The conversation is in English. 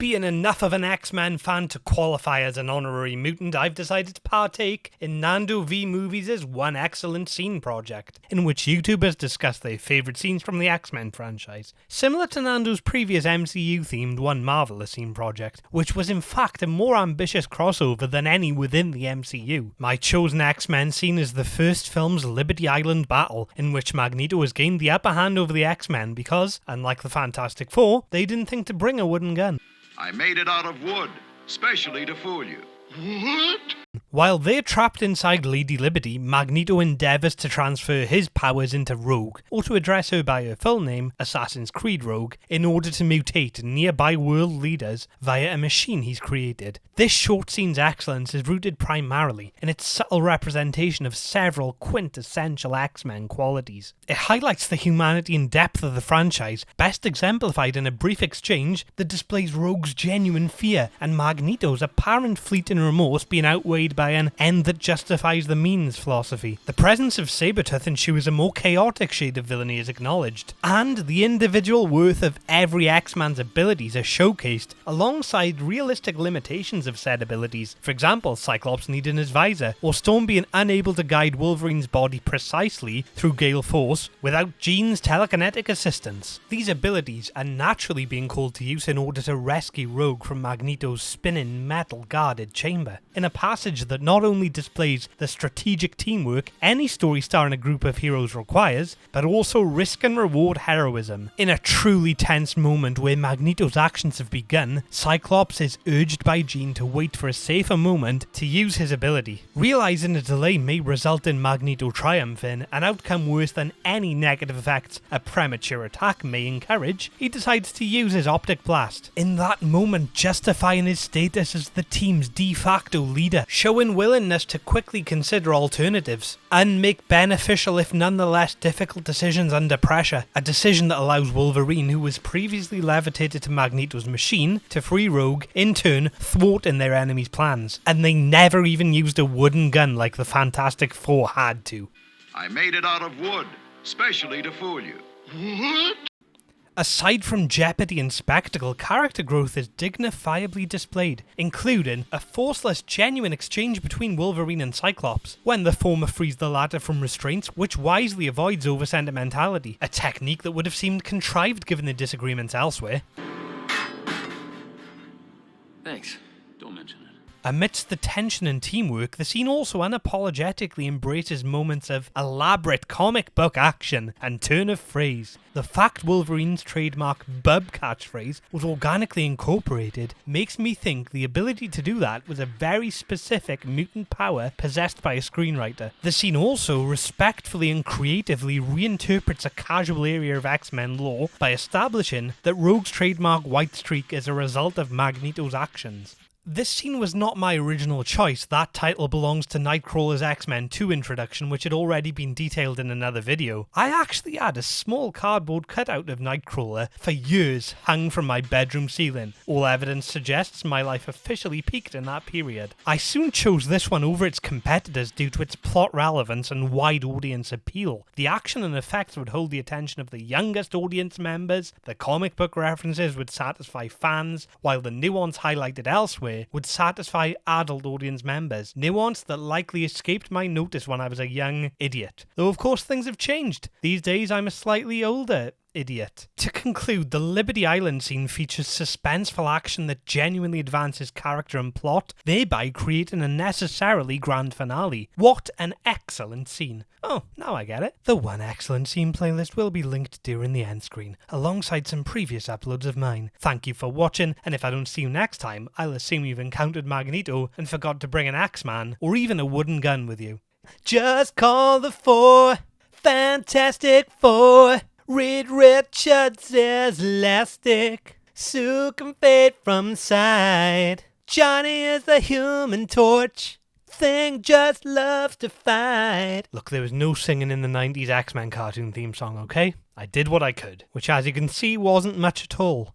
Being enough of an X-Men fan to qualify as an honorary mutant, I've decided to partake in Nando v Movies' One X-cellent Scene project, in which YouTubers discuss their favourite scenes from the X-Men franchise, similar to Nando's previous MCU-themed One Marvelous Scene project, which was in fact a more ambitious crossover than any within the MCU. My chosen X-Men scene is the first film's Liberty Island battle, in which Magneto has gained the upper hand over the X-Men because, unlike the Fantastic Four, they didn't think to bring a wooden gun. I made it out of wood, specially to fool you. What? While they're trapped inside Lady Liberty, Magneto endeavours to transfer his powers into Rogue, or to address her by her full name, Assassin's Creed Rogue, in order to mutate nearby world leaders via a machine he's created. This short scene's excellence is rooted primarily in its subtle representation of several quintessential X-Men qualities. It highlights the humanity and depth of the franchise, best exemplified in a brief exchange that displays Rogue's genuine fear and Magneto's apparent fleeting remorse being outweighed by an end that justifies the means philosophy. The presence of Sabretooth ensures a more chaotic shade of villainy is acknowledged, and the individual worth of every X-Man's abilities are showcased alongside realistic limitations of said abilities. For example, Cyclops needing his visor, or Storm being unable to guide Wolverine's body precisely through Gale Force without Jean's telekinetic assistance. These abilities are naturally being called to use in order to rescue Rogue from Magneto's spinning metal-guarded chamber, in a passage that not only displays the strategic teamwork any story starring a group of heroes requires, but also risk and reward heroism. In a truly tense moment where Magneto's actions have begun, Cyclops is urged by Jean to wait for a safer moment to use his ability. Realising a delay may result in Magneto triumphing, an outcome worse than any negative effects a premature attack may encourage, he decides to use his optic blast, in that moment justifying his status as the team's de facto leader, showing willingness to quickly consider alternatives and make beneficial if nonetheless difficult decisions under pressure, a decision that allows Wolverine, who was previously levitated to Magneto's machine, to free Rogue, in turn thwarting their enemy's plans, and they never even used a wooden gun like the Fantastic Four had to. I made it out of wood, specially to fool you. What? Aside from jeopardy and spectacle, character growth is dignifiably displayed, including a forceless, genuine exchange between Wolverine and Cyclops, when the former frees the latter from restraints, which wisely avoids over-sentimentality, a technique that would have seemed contrived given the disagreements elsewhere. Thanks. Don't mention it. Amidst the tension and teamwork, the scene also unapologetically embraces moments of elaborate comic book action and turn of phrase. The fact Wolverine's trademark bub catchphrase was organically incorporated makes me think the ability to do that was a very specific mutant power possessed by a screenwriter. The scene also respectfully and creatively reinterprets a casual area of X-Men lore by establishing that Rogue's trademark white streak is a result of Magneto's actions. This scene was not my original choice. That title belongs to Nightcrawler's X-Men 2 introduction, which had already been detailed in another video. I actually had a small cardboard cutout of Nightcrawler for years hung from my bedroom ceiling. All evidence suggests my life officially peaked in that period. I soon chose this one over its competitors due to its plot relevance and wide audience appeal. The action and effects would hold the attention of the youngest audience members, the comic book references would satisfy fans, while the nuance highlighted elsewhere would satisfy adult audience members. Nuance that likely escaped my notice when I was a young idiot. Though of course things have changed. These days I'm a slightly older idiot. To conclude, the Liberty Island scene features suspenseful action that genuinely advances character and plot, thereby creating a necessarily grand finale. What an excellent scene. Oh, now I get it. The One X-cellent Scene playlist will be linked during the end screen, alongside some previous uploads of mine. Thank you for watching, and if I don't see you next time, I'll assume you've encountered Magneto and forgot to bring an X-Man, or even a wooden gun with you. Just call the four, Fantastic Four. Reed Richards is elastic, Sue can fade from the side. Johnny is the Human Torch, Thing just loves to fight. Look, there was no singing in the 90s X-Men cartoon theme song, okay? I did what I could, which as you can see wasn't much at all.